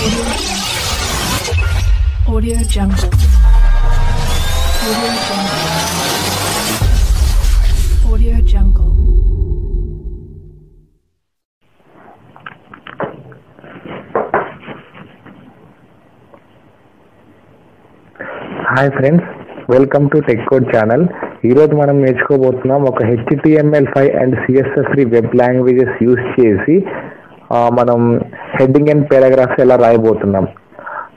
Audio Jungle. Audio Jungle. Audio Jungle. Hi friends, welcome to tech code channel. ఈరోజు మనం నేర్చుకోబోతున్నాం ఒక HTML5 and CSS3 web languages use చేసి మనం heading and paragraphs ఎలా రాయబోతున్నాం.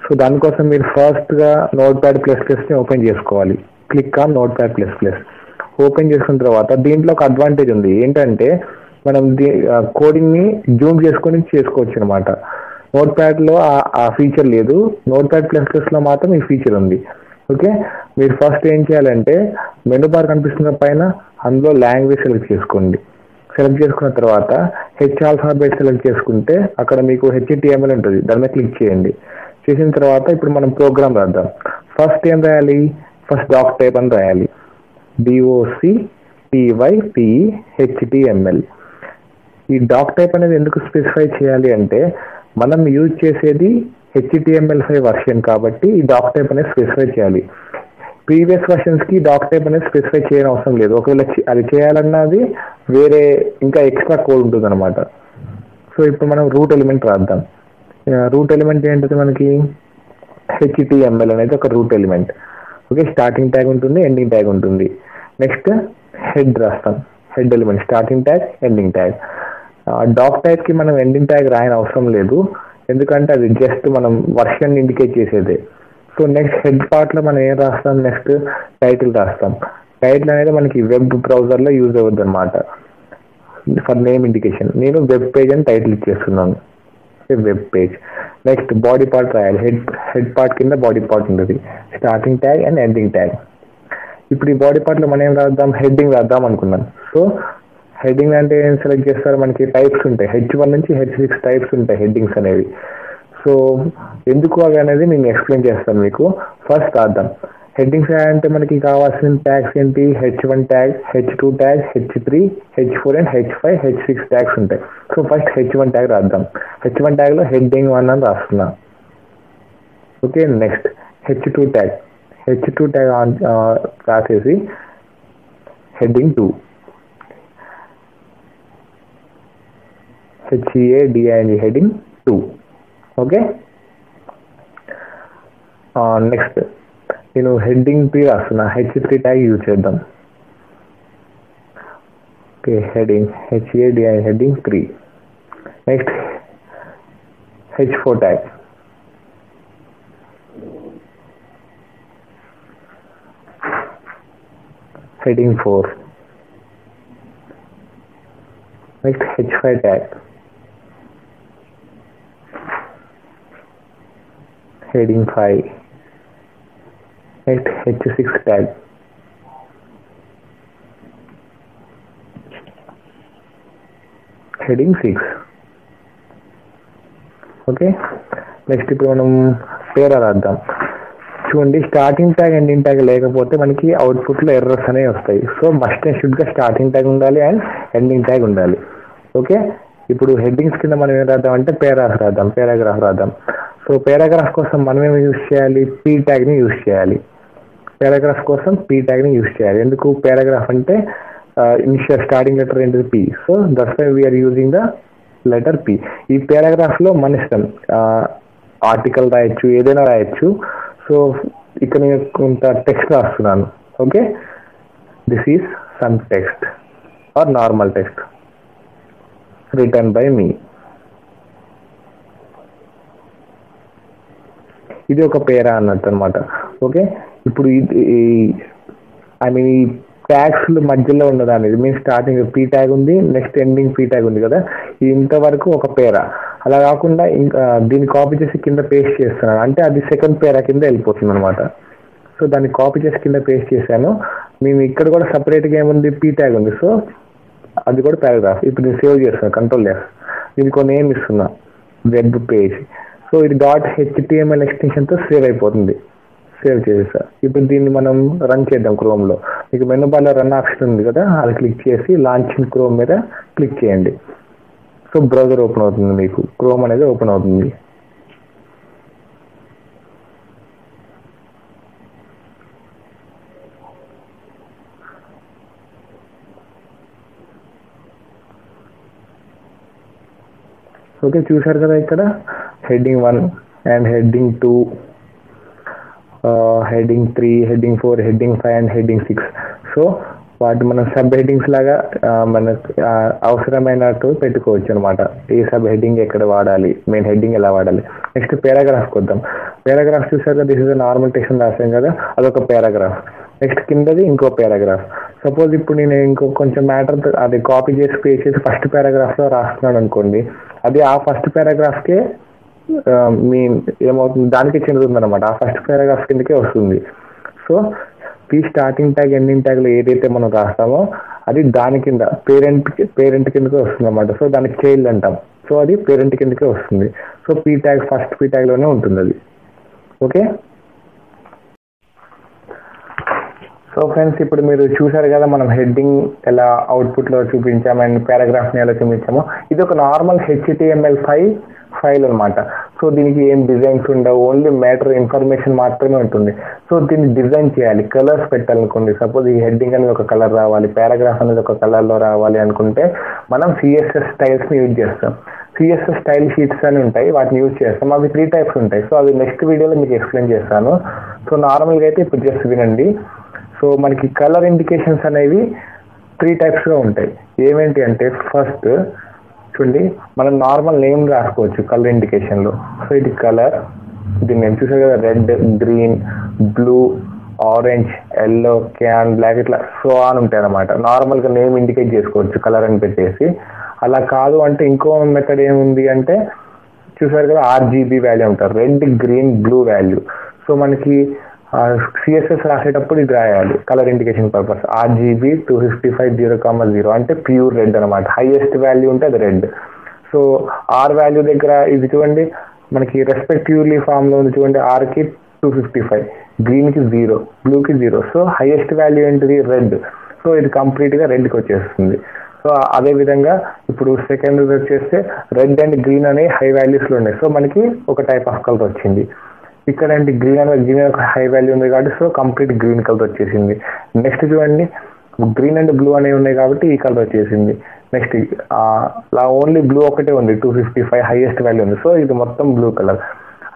So దానికోసం మీరు ఫస్ట్గా Notepad++ని ఓపెన్ చేసుకోవాలి. Click on Notepad++. ఓపెన్ చేసుకున్న తర్వాత దీంట్లో ఒక అడ్వాంటేజ్ ఉంది. ఏంటంటే మనం కోడింగ్ని జూమ్ చేసుకొని చేసుకోవచ్చు అనమాట. నోట్ప్యాడ్లో ఆ ఫీచర్ లేదు, Notepad++లో మాత్రం ఈ ఫీచర్ ఉంది. ఓకే, మీరు ఫస్ట్ ఏం చేయాలంటే మెనూ బార్ కనిపిస్తున్న పైన అందులో లాంగ్వేజ్ సెలెక్ట్ చేసుకోండి. సెలెక్ట్ చేసుకున్న తర్వాత హెచ్ ఆల్ఫాబెట్ సెలెక్ట్ చేసుకుంటే అక్కడ మీకు HTML ఉంటుంది, దాని మీద క్లిక్ చేయండి. చేసిన తర్వాత ఇప్పుడు మనం ప్రోగ్రామ్ రాద్దాం. ఫస్ట్ ఏం రాయాలి? ఫస్ట్ డాక్ టైప్ అని రాయాలి. DOCTYPE ఈ డాక్ టైప్ అనేది ఎందుకు స్పెసిఫై చేయాలి అంటే మనం యూజ్ చేసేది HTML5 వర్షన్ కాబట్టి ఈ డాక్ టైప్ అనేది స్పెసిఫై చేయాలి. ప్రీవియస్ వర్షన్స్కి డాక్ టైప్ అనేది స్పెసిఫై చేయడం అవసరం లేదు. ఒకవేళ అది చేయాలన్నది వేరే ఇంకా ఎక్స్ట్రా కోడ్ ఉంటుంది అనమాట. సో ఇప్పుడు మనం రూట్ ఎలిమెంట్ రాద్దాం. రూట్ ఎలిమెంట్ ఏంటంటే మనకి HTML అనేది ఒక root element. Okay, starting tag ఉంటుంది, ఎండింగ్ ట్యాగ్ ఉంటుంది. నెక్స్ట్ హెడ్ రాస్తాం. Head element, starting tag, ending tag. Doc టైప్కి మనం ఎండింగ్ ట్యాగ్ రాయని అవసరం లేదు, ఎందుకంటే అది జస్ట్ మనం వర్షన్ ఇండికేట్ చేసేదే. సో నెక్స్ట్ హెడ్ పార్ట్లో మనం ఏం రాస్తాం? నెక్స్ట్ టైటిల్ రాస్తాం. టైటిల్ అనేది మనకి వెబ్ బ్రౌజర్లో యూజ్ అవ్వద్దు అనమాట, ఫర్ నేమ్ ఇండికేషన్. నేను వెబ్ పేజ్ అని టైటిల్ ఇచ్చేస్తున్నాను, web page. Next body part రాయాలి. హెడ్ పార్ట్ కింద బాడీ పార్ట్ ఉంటుంది, starting tag and ending tag. ఇప్పుడు ఈ బాడీ పార్ట్లో మనం ఏం రాద్దాం? హెడ్డింగ్ రాద్దాం అనుకున్నాం. సో హెడ్డింగ్ అంటే ఏం సెలెక్ట్ చేస్తారు? మనకి టైప్స్ ఉంటాయి, H1 నుంచి H6 టైప్స్ ఉంటాయి హెడ్డింగ్స్ అనేవి. సో ఎందుకు అవి అనేది నేను ఎక్స్ప్లెయిన్ చేస్తాను మీకు. ఫస్ట్ రాద్దాం. హెడ్డింగ్స్ అంటే మనకి కావాల్సిన ట్యాగ్స్ ఏంటి? H1 tag, H2 tag, H3, H4 and H5, H6 tags ఉంటాయి. సో ఫస్ట్ H1 ట్యాగ్ రాద్దాం. H1 ట్యాగ్లో హెడ్డింగ్ 1 అని రాస్తున్నా. Okay, next H2 tag. H2 tag రాసేసి heading 2, HEADING heading 2. Okay, next నేను హెడ్డింగ్ 3 రాస్తున్నా. H3 ట్యాగ్ యూజ్ చేద్దాం. Okay, heading HEADING heading 3. Next H4 tag. Heading 4. Next H5 tag. Heading 5. Next H6 tag. Heading 6. Okay, next ఇప్పుడు మనం పేరా రాద్దాం. చూడండి, starting tag ending tag లేకపోతే మనకి అవుట్పుట్లో ఎర్రర్స్ అనేవి వస్తాయి. సో మస్ట్ అండ్ షుడ్గా స్టార్టింగ్ ట్యాగ్ ఉండాలి అండ్ ఎండింగ్ ట్యాగ్ ఉండాలి. ఓకే, ఇప్పుడు హెడ్డింగ్స్ కింద మనం ఏం రాద్దాం అంటే పారాగ్రాఫ్ రాద్దాం. సో పారాగ్రాఫ్ కోసం మనం ఏమి యూజ్ చేయాలి? P ట్యాగ్ని యూజ్ చేయాలి. పారాగ్రాఫ్ కోసం P ట్యాగ్ని యూజ్ చేయాలి. ఎందుకు? పారాగ్రాఫ్ అంటే ఇనిషియల్ స్టార్టింగ్ లెటర్ ఏంటిది? P. So that's why we are using the letter P. ఈ పారాగ్రాఫ్లో మన ఇష్టం, ఆర్టికల్ రాయొచ్చు, ఏదైనా రాయొచ్చు. సో ఇక్కడ నేను కొంత టెక్స్ట్ రాస్తున్నాను. Okay, this is some text or normal text written by me. ఇది ఒక పేరా అన్నట్టు అనమాట. ఓకే, ఇప్పుడు ఈ ట్యాగ్స్ మధ్యలో ఉన్నదాన్ని మీన్ స్టార్టింగ్ P ట్యాగ్ ఉంది, నెక్స్ట్ ఎండింగ్ P ట్యాగ్ ఉంది కదా, ఇంతవరకు ఒక పేరా. అలా కాకుండా ఇంకా దీన్ని కాపీ చేసి కింద పేస్ట్ చేస్తున్నాను అంటే అది సెకండ్ పేరా కింద వెళ్ళిపోతుంది అనమాట. సో దాన్ని కాపీ చేసి కింద పేస్ట్ చేశాను. మేము ఇక్కడ కూడా సపరేట్గా ఏముంది? P ట్యాగ్ ఉంది. సో అది కూడా పారాగ్రాఫ్. ఇప్పుడు నేను సేవ్ చేస్తాను, కంట్రోల్ దీనికి నేమ్ ఇస్తున్నా, వెబ్ పేజ్. సో ఇది .html ఎక్స్టెన్షన్తో సేవ్ అయిపోతుంది. సేవ్ చేసేసా. ఇప్పుడు దీన్ని మనం రన్ చేద్దాం క్రోమ్లో. మీకు మెనూ బార్లో రన్ ఆప్షన్ ఉంది కదా, అది క్లిక్ చేసి లాంచ్ ఇన్ క్రోమ్ మీద క్లిక్ చేయండి. సో బ్రౌజర్ ఓపెన్ అవుతుంది, మీకు క్రోమ్ అనేది ఓపెన్ అవుతుంది. ఓకే, చూసారు కదా ఇక్కడ heading 1 and heading 2, heading 3, heading 4, heading 5 and heading 6. So వాటి మనం సబ్ హెడ్డింగ్స్ లాగా మనకు అవసరమైనట్టు పెట్టుకోవచ్చు అనమాట. ఈ సబ్ హెడ్డింగ్ ఎక్కడ వాడాలి, మెయిన్ హెడ్డింగ్ ఎలా వాడాలి. నెక్స్ట్ పారాగ్రాఫ్కి వద్దాం. పారాగ్రాఫ్ చూసారు, దిస్ ఇస్ నార్మల్ టెక్స్ట్ రాసాం కదా, అదొక పారాగ్రాఫ్. నెక్స్ట్ కిందది ఇంకో పారాగ్రాఫ్. సపోజ్ ఇప్పుడు నేను ఇంకో కొంచెం మ్యాటర్ అది కాపీ చేసి పేస్ట్ చేసి ఫస్ట్ పారాగ్రాఫ్లో రాస్తున్నాను అనుకోండి, అది ఆ ఫస్ట్ పారాగ్రాఫ్కే మీ ఏమవుతుంది, దానికి చెందుతుంది అనమాట. ఆ ఫస్ట్ పారాగ్రాఫ్ కిందకే వస్తుంది. సో ఈ స్టార్టింగ్ ట్యాగ్ ఎండింగ్ ట్యాగ్లో ఏదైతే మనం రాస్తామో అది దాని కింద పేరెంట్ కిందకే వస్తుంది అనమాట. సో దానికి చైల్డ్ అంటాం. సో అది పేరెంట్ కిందకే వస్తుంది. So P tag first P ట్యాగ్లోనే ఉంటుంది అది. ఓకే, సో ఫ్రెండ్స్ ఇప్పుడు మీరు చూసారు కదా మనం హెడ్డింగ్ ఎలా అవుట్పుట్లో చూపించాము అండ్ పారాగ్రాఫ్ని ఎలా చూపించాము. ఇది ఒక నార్మల్ HTML5 ఫైల్ అనమాట. సో దీనికి ఏం డిజైన్స్ ఉండవు, ఓన్లీ మ్యాటర్ ఇన్ఫర్మేషన్ మాత్రమే ఉంటుంది. సో దీన్ని డిజైన్ చేయాలి, కలర్స్ పెట్టాలనుకోండి. సపోజ్ ఈ హెడ్డింగ్ అనేది ఒక కలర్ రావాలి, పారాగ్రాఫ్ అనేది ఒక కలర్లో రావాలి అనుకుంటే మనం CSS స్టైల్స్ని యూజ్ చేస్తాం. CSS స్టైల్ షీట్స్ అని ఉంటాయి, వాటిని యూజ్ చేస్తాం. అవి 3 టైప్స్ ఉంటాయి. సో అవి నెక్స్ట్ వీడియోలో మీకు ఎక్స్ప్లెయిన్ చేస్తాను. సో నార్మల్గా అయితే ఇప్పుడు జస్ట్ వినండి. సో మనకి కలర్ ఇండికేషన్స్ అనేవి 3 టైప్స్గా ఉంటాయి. ఏమేంటి అంటే ఫస్ట్ చూడండి, మనం నార్మల్ నేమ్ రాసుకోవచ్చు కలర్ ఇండికేషన్లో. సో ఇది కలర్, దీన్ని నేను చూసాను కదా, red, green, blue, orange, yellow, cyan, black, ఇట్లా సో అని ఉంటాయి అనమాట. నార్మల్గా నేమ్ ఇండికేట్ చేసుకోవచ్చు కలర్ అని పెట్టేసి. అలా కాదు అంటే ఇంకో మెథడ్ ఏముంది అంటే చూసారు కదా, RGB వాల్యూ ఉంటారు, red, green, blue value. So మనకి CSS రాసేటప్పుడు ఇది రాయాలి కలర్ ఇండికేషన్ పర్పస్. RGB 255.0,0 అంటే ప్యూర్ రెడ్ అనమాట. హైయెస్ట్ వాల్యూ ఉంటే అది రెడ్. సో R వాల్యూ దగ్గర ఇది చూడండి మనకి రెస్పెక్టివ్లీ ఫామ్ లో ఉంది చూడండి, R కి 255, గ్రీన్ కి 0, బ్లూ కి 0. సో హైయెస్ట్ వాల్యూ ఏంటిది రెడ్. సో ఇది కంప్లీట్ గా రెడ్ కి వచ్చేస్తుంది. సో అదే విధంగా ఇప్పుడు సెకండ్ వచ్చేస్తే రెడ్ అండ్ గ్రీన్ అనే హై వాల్యూస్ లో ఉన్నాయి. సో మనకి ఒక టైప్ ఆఫ్ కలర్ వచ్చింది. ఇక్కడ అంటే గ్రీన్ ఒక హై వాల్యూ ఉంది కాబట్టి సో కంప్లీట్ గ్రీన్ కలర్ వచ్చేసింది. నెక్స్ట్ చూడండి గ్రీన్ అండ్ బ్లూ అనేవి ఉన్నాయి కాబట్టి ఈ కలర్ వచ్చేసింది. నెక్స్ట్ అలా ఓన్లీ బ్లూ ఒకటే ఉంది, 255 హైయెస్ట్ వాల్యూ ఉంది. సో ఇది మొత్తం బ్లూ కలర్.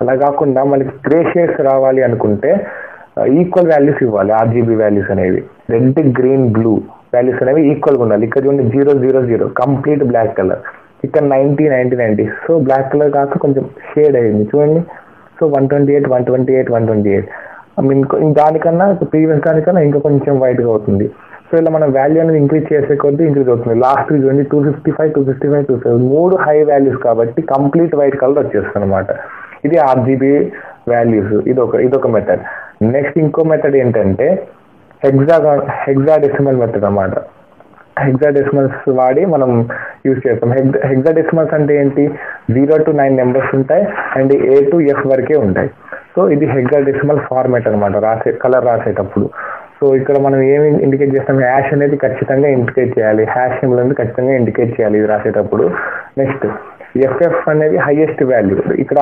అలా కాకుండా మనకి గ్రే షేడ్స్ రావాలి అనుకుంటే ఈక్వల్ వాల్యూస్ ఇవ్వాలి. RGB వాల్యూస్ అనేవి రెడ్, గ్రీన్, బ్లూ వాల్యూస్ అనేవి ఈక్వల్గా ఉండాలి. ఇక్కడ చూడండి 000 కంప్లీట్ బ్లాక్ కలర్, ఇక్కడ 90. సో బ్లాక్ కలర్ కాక కొంచెం షేడ్ అయింది చూడండి. సో 128. ఐ మీన్ దానికన్నా ప్రీవియస్ దానికన్నా ఇంకా కొంచెం వైట్గా అవుతుంది. సో ఇలా మనం వాల్యూ అనేది ఇంక్రీజ్ చేసే కొద్దీ ఇంక్రీజ్ అవుతుంది. లాస్ట్ చూడండి 255, 3 హై వాల్యూస్ కాబట్టి కంప్లీట్ వైట్ కలర్ వచ్చేస్తుంది అనమాట. ఇది RGB వాల్యూస్. ఇదొక మెథడ్. నెక్స్ట్ ఇంకో మెథడ్ ఏంటంటే హెక్సాడెసిమల్ మెథడ్ అన్నమాట. హెక్సాడెసిమల్స్ వాడి మనం యూజ్ చేస్తాం. హెక్సాడెసిమల్స్ అంటే ఏంటి, 0 to 9 నెంబర్స్ ఉంటాయి అండ్ A to F వరకే ఉంటాయి. సో ఇది హెక్సాడెసిమల్ ఫార్మాట్ అనమాట కలర్ రాసేటప్పుడు. సో ఇక్కడ మనం ఏమి ఇండికేట్ చేస్తాం, హ్యాష్ అనేది ఖచ్చితంగా ఇండికేట్ చేయాలి, హ్యాష్ సింబల్ అనేది ఖచ్చితంగా ఇండికేట్ చేయాలి ఇది రాసేటప్పుడు. నెక్స్ట్ FF అనేది హైయెస్ట్ వాల్యూ. ఇక్కడ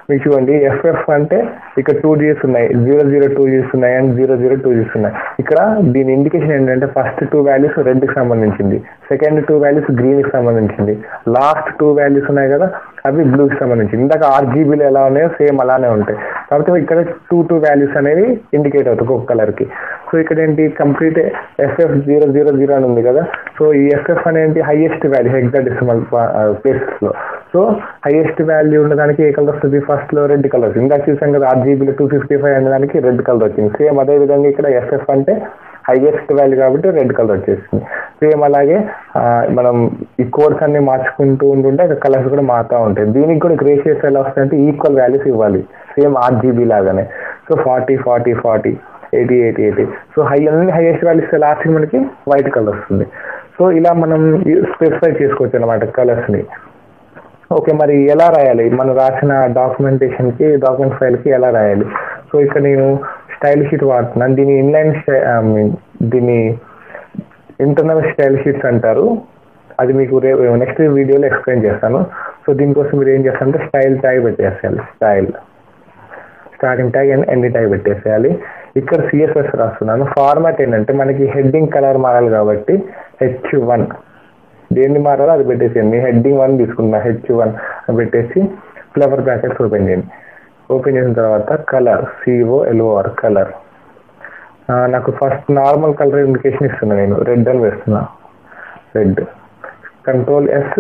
మీకు చూడండి FF అంటే ఇక్కడ 2 Gs ఉన్నాయి, 002 Gs ఉన్నాయి అండ్ 002 Gs ఉన్నాయి. ఇక్కడ దీని ఇండికేషన్ ఏంటంటే ఫస్ట్ 2 వాల్యూస్ రెడ్ కి సంబంధించింది, సెకండ్ 2 వాల్యూస్ గ్రీన్ కి సంబంధించింది, లాస్ట్ 2 వాల్యూస్ ఉన్నాయి కదా అవి బ్లూ కి సంబంధించింది. ఇందాక RGBలు ఎలా ఉన్నాయో సేమ్ అలానే ఉంటాయి కాబట్టి ఇక్కడ 2 వాల్యూస్ అనేవి ఇండికేట్ అవుతాయి ఒక్కొక్క కలర్ కి. సో ఇక్కడ ఏంటి కంప్లీట్ FF000 అని ఉంది కదా. సో ఈ FF అనేది హైయెస్ట్ వాల్యూ హెక్సాడెసిమల్ ప్లేసెస్ లో. సో హైయెస్ట్ వాల్యూ ఉన్నదానికి ఏ కలర్ వస్తుంది, ఫస్ట్ లో రెడ్ కలర్. ఇందాక చూసాం కదా RGBలో 255 అనే దానికి రెడ్ కలర్ వచ్చింది. సేమ్ అదే విధంగా ఇక్కడ FF అంటే హైయెస్ట్ వాల్యూ కాబట్టి రెడ్ కలర్ వచ్చేసింది. సేమ్ అలాగే మనం ఈ కోడ్స్ అన్ని మార్చుకుంటూ ఉంటుంటే కలర్స్ కూడా మారుతూ ఉంటాయి. దీనికి కూడా గ్రే షేడ్స్ ఎలా వస్తాయంటే ఈక్వల్ వాల్యూస్ ఇవ్వాలి సేమ్ RGB లాగానే. సో 40, 80. సో అన్ని హైయెస్ట్ వాల్యూస్ లాస్ట్ మనకి వైట్ కలర్ వస్తుంది. సో ఇలా మనం స్పెసిఫై చేసుకోవచ్చు అనమాట కలర్స్ ని. ఓకే, మరి ఎలా రాయాలి, మనం రాసిన డాక్యుమెంట్ ఫైల్కి ఎలా రాయాలి? సో ఇక్కడ నేను స్టైల్ షీట్ వాడుతున్నాను. దీన్ని ఇంటర్నల్ స్టైల్ షీట్స్ అంటారు. అది మీకు నెక్స్ట్ వీడియోలో ఎక్స్ప్లెయిన్ చేస్తాను. సో దీనికోసం మీరు ఏం చేస్తారంటే స్టైల్ ట్యాగ్ పెట్టేసేయాలి. Starting tag and ending tag పెట్టేసేయాలి. ఇక్కడ CSS రాస్తున్నాను. ఫార్మాట్ ఏంటంటే మనకి హెడ్డింగ్ కలర్ మారాలి కాబట్టి H1 దేన్ని మారాలో అది పెట్టేసేయండి. హెడ్డింగ్ 1 తీసుకున్నా, H1 పెట్టేసి ఫ్లవర్ బ్రాకెట్స్ ఓపెన్ చేయండి. ఓపెన్ చేసిన తర్వాత కలర్, COLOR కలర్. నాకు ఫస్ట్ నార్మల్ కలర్ ఇండికేషన్ ఇస్తున్నా, నేను రెడ్ అని వేస్తున్నా, రెడ్. Ctrl+S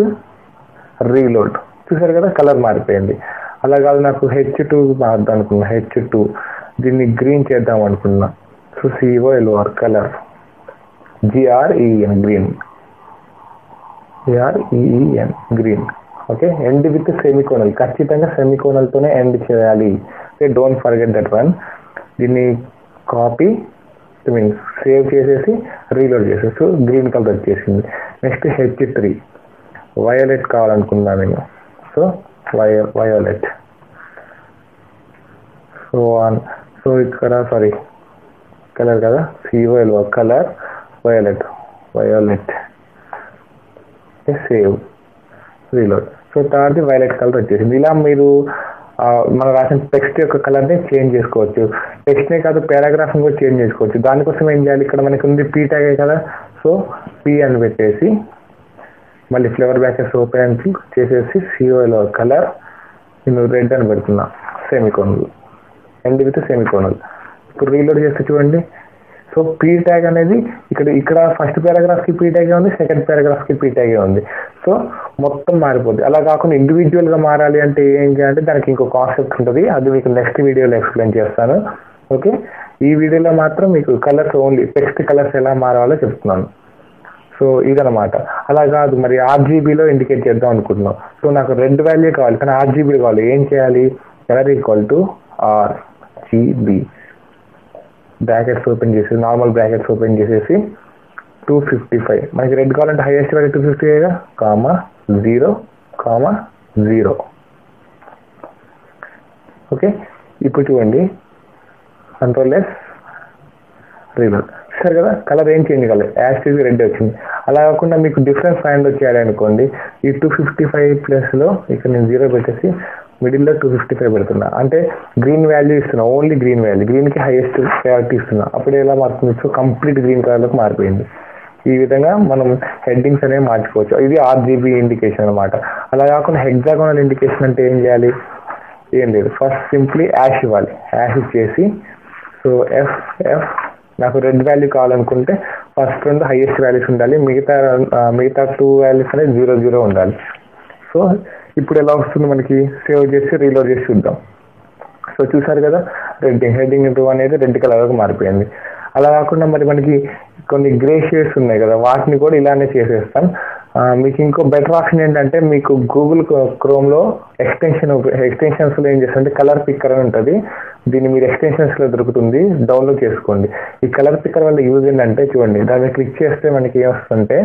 reload. చూసారు కదా కలర్ మారిపోయింది. అలా కాదు నాకు H2 మారుద్దాం అనుకున్నా, H2 దీన్ని గ్రీన్ చేద్దాం అనుకున్నా. So COLOR colour, GREEN green, GREEN green. Okay, end with semicolon, ఖచ్చితంగా సెమికోనల్తోనే ఎండ్ చేయాలి. Okay, don't forget that one. దీన్ని కాపీ సేవ్ చేసేసి రీలోడ్ చేసేసి గ్రీన్ కలర్ వచ్చేసింది. నెక్స్ట్ H3 వయోలెట్ కావాలనుకున్నా నేను. So violet. సో ఇక్కడ కలర్ కదా, COLOR colour, violet. Save, reload. So తర్వాత వైలెట్ కలర్ వచ్చేసింది. ఇలా మీరు మనం రాసిన టెక్స్ట్ యొక్క కలర్ని చేంజ్ చేసుకోవచ్చు. టెక్స్ట్నే కాదు పారాగ్రాఫ్ని కూడా చేంజ్ చేసుకోవచ్చు. దానికోసం ఏం చేయాలి, ఇక్కడ మనకి ఉంది P ట్యాగ్ కదా, సో P అని పెట్టేసి మళ్ళీ ఫ్లవర్ బ్రాకెట్స్ ఓపెన్ చేసేసి COLOR కలర్, నేను రెడ్ అని పెడుతున్నా, సెమికోనల్, ఎండ్ విత్ సెమికోనల్. ఇప్పుడు రీలోడ్ చేస్తే చూడండి. సో P ట్యాగ్ అనేది ఇక్కడ ఫస్ట్ పారాగ్రాఫ్కి P ట్యాగే ఉంది, సెకండ్ పారాగ్రాఫ్కి P ట్యాగే ఉంది. సో మొత్తం మారిపోద్ది. అలా కాకుండా ఇండివిజువల్గా మారాలి అంటే ఏం చేయాలంటే దానికి ఇంకో కాన్సెప్ట్ ఉంటుంది, అది మీకు నెక్స్ట్ వీడియోలో ఎక్స్ప్లెయిన్ చేస్తాను. ఓకే, ఈ వీడియోలో మాత్రం మీకు కలర్స్ ఓన్లీ టెక్స్ట్ కలర్స్ ఎలా మారాలో చెప్తున్నాను. సో ఇదనమాట. అలా కాదు మరి RGBలో ఇండికేట్ చేద్దాం అనుకుంటున్నాం. సో నాకు రెడ్ వాల్యూ కావాలి కానీ RGB కావాలి. ఏం చేయాలి, కలర్ RGB బ్రాకెట్స్ ఓపెన్ చేసి నార్మల్ బ్రాకెట్స్ ఓపెన్ చేసేసి 255. మనకి రెడ్ కావాలంటే హైయెస్ట్ వాల్యూ 255 కామా 0,0. ఓకే, ఇప్పుడు చూడండి Ctrl+S రీలోడ్. సరే కదా, కలర్ ఏం చేంజ్ కాలేదు, యాస్టీజ్ రెడ్ వచ్చింది. అలా కాకుండా మీకు డిఫరెన్స్ ఫైండ్ చేయాలి అనుకోండి, ఈ 255+లో ఇక్కడ నేను 0 పెట్టేసి మిడిల్లో 255 పెడుతున్నా. అంటే గ్రీన్ వాల్యూ ఇస్తున్నా, ఓన్లీ గ్రీన్ వాల్యూ, గ్రీన్కి హైయెస్ట్ ప్రయారిటీ ఇస్తున్నా. అప్పుడు ఎలా మారుతుంది, సో కంప్లీట్ గ్రీన్ కలర్లోకి మారిపోయింది. ఈ విధంగా మనం హెడ్డింగ్స్ అనేవి మార్చుకోవచ్చు. ఇది RGB ఇండికేషన్ అనమాట. అలా కాకుండా హెక్సాగోనల్ ఇండికేషన్ అంటే ఏం చేయాలి, ఏం లేదు, ఫస్ట్ సింప్లీ యాష్ ఇవ్వాలి. యాష్ ఇచ్చేసి సో F నాకు రెడ్ వాల్యూ కావాలనుకుంటే ఫస్ట్ 2 హైయెస్ట్ వాల్యూస్ ఉండాలి, మిగతా 2 వాల్యూస్ అనేది 0,0 ఉండాలి. సో ఇప్పుడు ఎలా వస్తుంది మనకి, సేవ్ చేసి రీలోడ్ చేసి చూద్దాం. సో చూసారు కదా, హెడ్డింగ్ 2 అనేది రెడ్ కలర్కి మారిపోయింది. అలా కాకుండా మరి మనకి కొన్ని గ్రే షేడ్స్ ఉన్నాయి కదా, వాటిని కూడా ఇలానే చేసేస్తాం. మీకు ఇంకో బెటర్ ఆప్షన్ ఏంటంటే, మీకు గూగుల్ క్రోమ్లో ఎక్స్టెన్షన్స్లో ఏం చేస్తుంటే కలర్ పిక్కర్ అని ఉంటుంది. దీన్ని మీరు ఎక్స్టెన్షన్స్లో దొరుకుతుంది, డౌన్లోడ్ చేసుకోండి. ఈ కలర్ పిక్కర్ వల్ల యూజ్ ఏంటంటే చూడండి, దాన్ని క్లిక్ చేస్తే మనకి ఏమొస్తుందంటే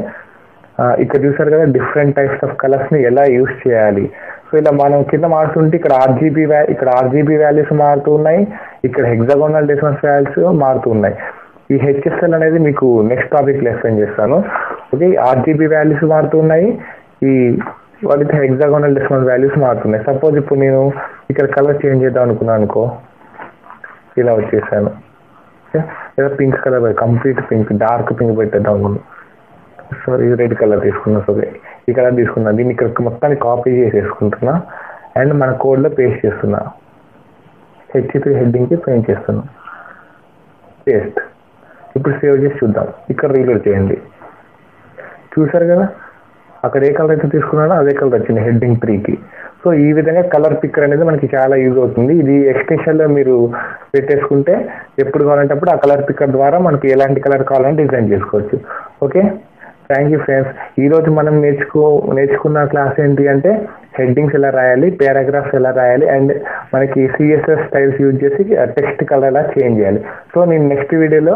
ఇక్కడ చూసారు కదా డిఫరెంట్ టైప్స్ ఆఫ్ కలర్స్ని ఎలా యూజ్ చేయాలి. సో ఇలా మనం కింద మారుతుంటే ఇక్కడ RGB వాల్యూస్ మారుతూ ఉన్నాయి, ఇక్కడ హెక్సాగోనల్ డెసిమల్ వాల్యూస్ మారుతూ ఉన్నాయి. ఈ HSL అనేది మీకు నెక్స్ట్ టాపిక్లో ఎక్స్ప్లెయిన్ చేస్తాను. ఓకే, RGB వాల్యూస్ మారుతున్నాయి, ఈ వాటితో హెక్సాగోనల్ డెసిమల్ వాల్యూస్ మారుతున్నాయి. సపోజ్ ఇప్పుడు నేను ఇక్కడ కలర్ చేంజ్ చేద్దాం అనుకున్నాను అనుకో, ఇలా వచ్చేసాను. లేదా pink colour, complete pink, dark pink పెట్టేద్దాం అనుకున్నాను. సో ఇది రెడ్ కలర్ తీసుకున్నా, సో ఈ కలర్ తీసుకున్నా, దీన్ని ఇక్కడ మొత్తాన్ని కాపీ చేసేసుకుంటున్నా అండ్ మన కోడ్లో పేస్ట్ చేస్తున్నా. H3 హెడ్డింగ్కి పెయింట్ చేస్తున్నా, పేస్ట్. ఇప్పుడు సేవ్ చేసి చూద్దాం. ఇక్కడ రీలోడ్ చేయండి. చూసారు కదా, అక్కడ ఏ కలర్ అయితే తీసుకున్నానో అదే కలర్ వచ్చింది హెడ్డింగ్ 3కి. సో ఈ విధంగా కలర్ పిక్కర్ అనేది మనకి చాలా యూజ్ అవుతుంది. ఇది ఎక్స్టెన్షన్లో మీరు పెట్టేసుకుంటే ఎప్పుడు కావాలంటే అప్పుడు ఆ కలర్ పిక్కర్ ద్వారా మనకి ఎలాంటి కలర్ కావాలంటే డిజైన్ చేసుకోవచ్చు. Okay, thank you friends. ఈరోజు మనం నేర్చుకున్న క్లాస్ ఏంటి అంటే హెడ్డింగ్స్ ఎలా రాయాలి, పారాగ్రాఫ్స్ ఎలా రాయాలి అండ్ మనకి CSS స్టైల్స్ యూజ్ చేసి టెక్స్ట్ కలర్ ఎలా చేంజ్ చేయాలి. సో నేను నెక్స్ట్ వీడియోలో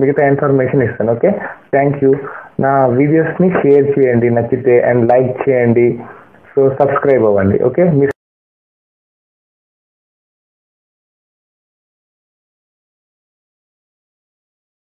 మిగతా ఇన్ఫర్మేషన్ ఇస్తాను. Okay, thank you. నా వీడియోస్ని షేర్ చేయండి నచ్చితే అండ్ లైక్ చేయండి. సో సబ్స్క్రైబ్ అవ్వండి. ఓకే,